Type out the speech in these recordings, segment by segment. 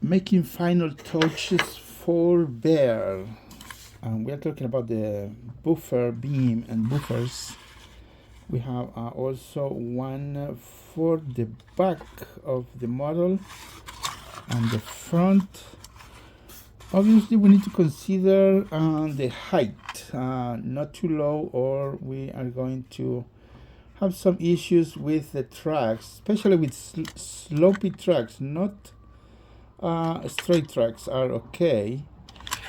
making final touches for bear. We are talking about the buffer beam and buffers. We have also one for the back of the model and the front. Obviously we need to consider the height, not too low, or we are going to have some issues with the tracks, especially with slopey tracks. Not straight tracks are okay.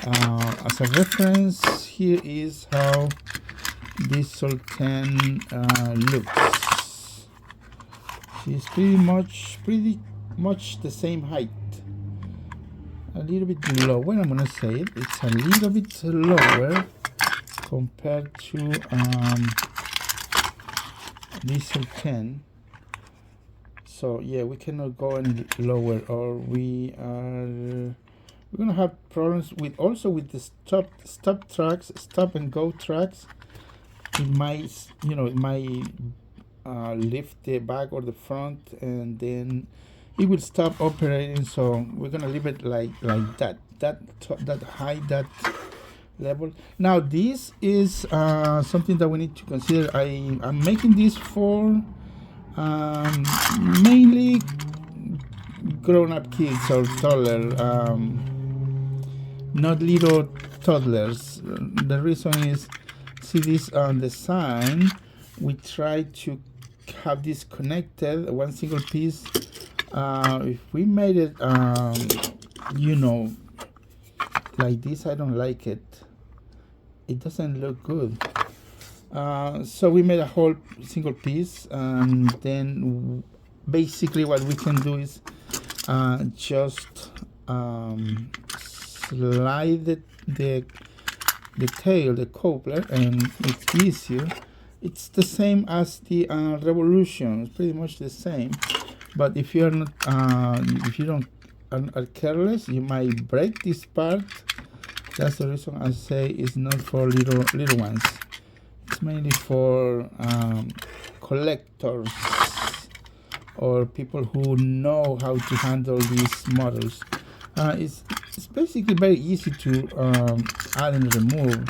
As a reference, here is how this Sol 10 looks. It's pretty much the same height. A little bit lower, I'm gonna say it. It's a little bit lower compared to this Sol 10. So yeah, we cannot go any lower, or we're gonna have problems with the stop tracks, stop and go tracks. It might, it might lift the back or the front, and then it will stop operating. So we're gonna leave it like that high, that level. Now this is something that we need to consider. I'm making this for mainly grown-up kids or taller, not little toddlers. The reason is, see this on the sign, we try to have this connected, one single piece. If we made it like this, I don't like it. It doesn't look good. So we made a whole single piece, and then basically what we can do is just slide the tail, the coupler, and it's easier. It's the same as the Revolution. It's pretty much the same. But if you're not, if you don't are careless, you might break this part. That's the reason I say it's not for little ones. It's mainly for collectors or people who know how to handle these models. It's basically very easy to add and remove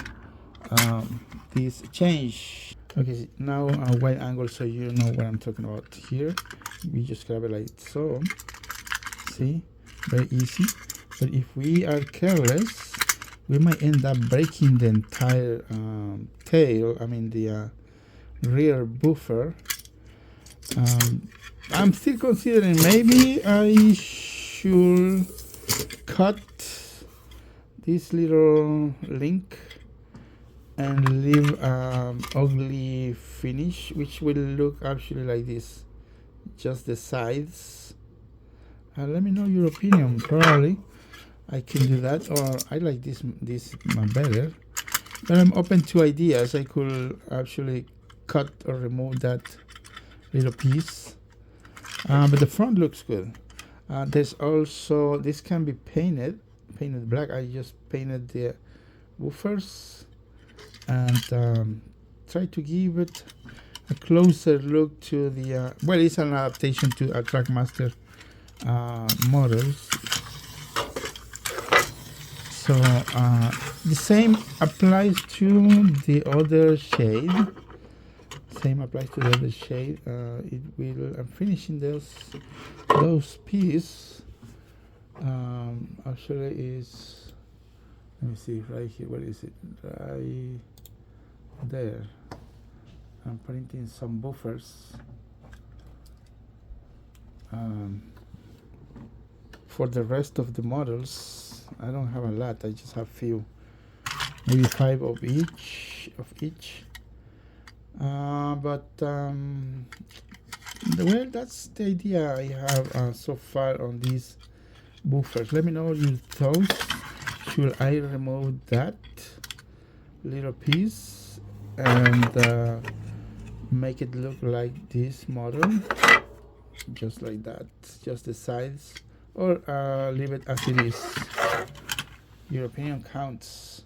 this change. Okay, now a wide angle so you know what I'm talking about here. We just grab it like so. See, very easy. But if we are careless, we might end up breaking the entire tail, the rear buffer. I'm still considering maybe I should cut this little link and leave ugly finish, which will look actually like this, just the sides. Let me know your opinion. Probably I can do that, or I like this better, but I'm open to ideas. I could actually cut or remove that little piece, but the front looks good. There's also, this can be painted black. I just painted the woofers and try to give it a closer look to the well, it's an adaptation to a Trackmaster models. So the same applies to the other shade. It will, I'm finishing those pieces. Actually is, let me see right here. Where is it? Right there. I'm printing some buffers for the rest of the models. I don't have a lot. I just have few, maybe 5 of each. Well, that's the idea I have so far on these buffers. Let me know your thoughts. Should I remove that little piece and make it look like this model, just like that, just the sides, or leave it as it is? Your opinion counts.